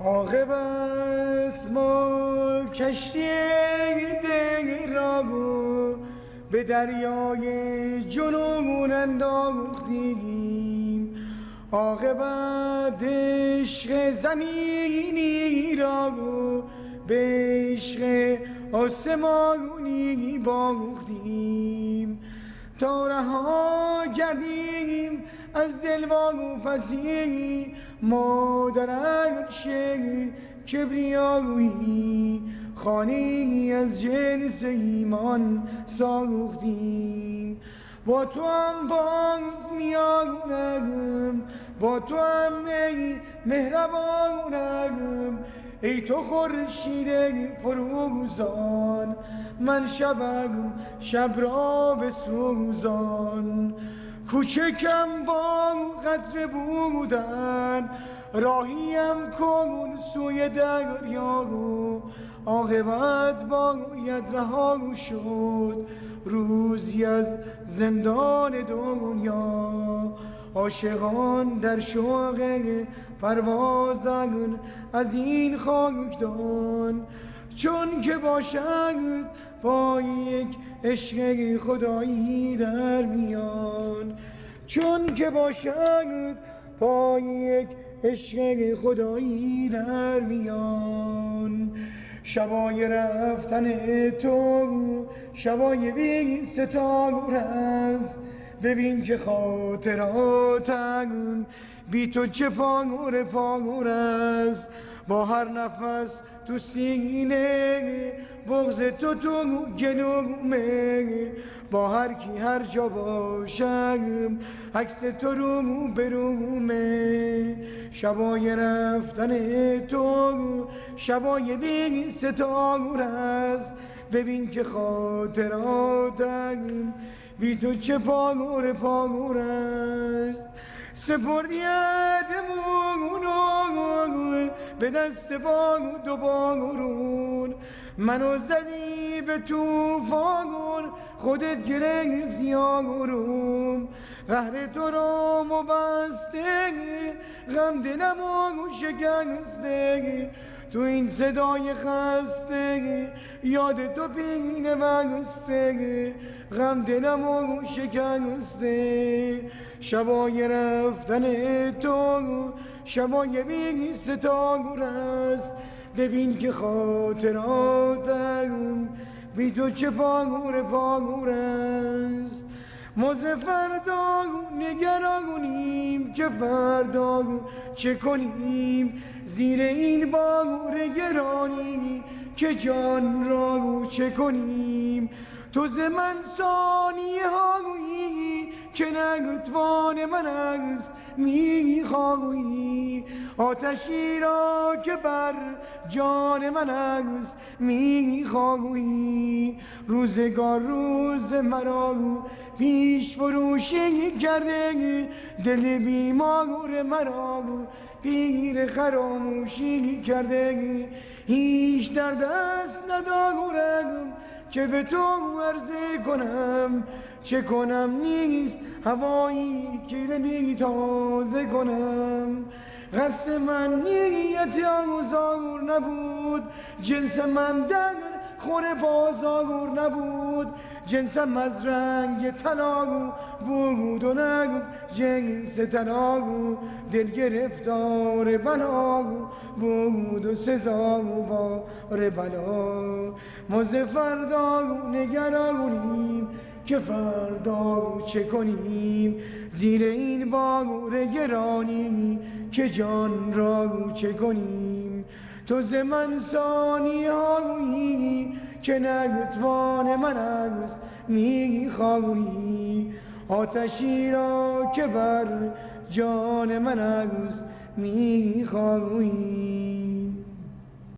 عاقبت ما کشتی دل را به دریای جنون انداختیم. عاقبت عشق زمینی را به عشق آسمانی باختیم. تا رها گردیم از دل واپسی ما در عرش کبریایی خانه‌ای از جنس ایمان ساختیم. با تو هم باز میانم، با تو هم ای مهربانم، ای تو خورشید فروزان، من شبم شب را بسوزان. کوچکم با قطره بودن، راهیم کن سوی دریا، عاقبت باید رها شد روزی از زندان دنیا. عاشقان در شوق پروازن از این خاکدان، چون که باشد با یک عشق خدایی در میان، چون که باشد با یک عشق خدایی در میان. شبای رفتن تو شبای بی ستاره است، ببین که خاطراتم بی تو چه پاره پاره است. با هر نفس تو سینه بغض تو گلومه، با هر کی هر جا باشم عکس تو رو برومه. شبای رفتن تو شبای بی ستاره است، ببین که خاطراتم بی تو چه پاره پاره است. سپردیدمون به دست باد و بارون، منو زدی به توفان، خودت گرفتی یاروم. قهر تو را مبسته غم دلمو شکسته، تو این صدای خسته یاد تو پینه بسته، غم دلمو شکسته. شبای رفتن تو شبای بی ستاره است، ببین که خاطراتم بی تو چه پاره پاره است. ما ز فردا نگرانیم که فردا چه کنیم، زیر این بار گرانی که جان را چه کنیم. تو ز من ثانیه هایی که نتوان من است میخواهی، آتشی را که بر جان من است میخواهی. روزگار روز مرا پیش فروشی کرده، دل بیمار مرا پیر خراموشی کرده. هیچ در دست ندارم که به تو عرضه کنم، چه کنم نیست هوایی که دلی تازه کنم. قصد من نیت آزار نبود، جنس من در خور بازار نبود، جنسم از رنگ طلا بود و نگفت جنس طلا، دل گرفتار بلا بود و سزاوار بلا. ما ز فردا نگرانیم که فردا چه کنیم، زیر این بار گرانی که جان را چه کنیم. تو ز من ثانیه هایی که نتوان من است میخواهی، آتشی را که بر جان من است میخواهی.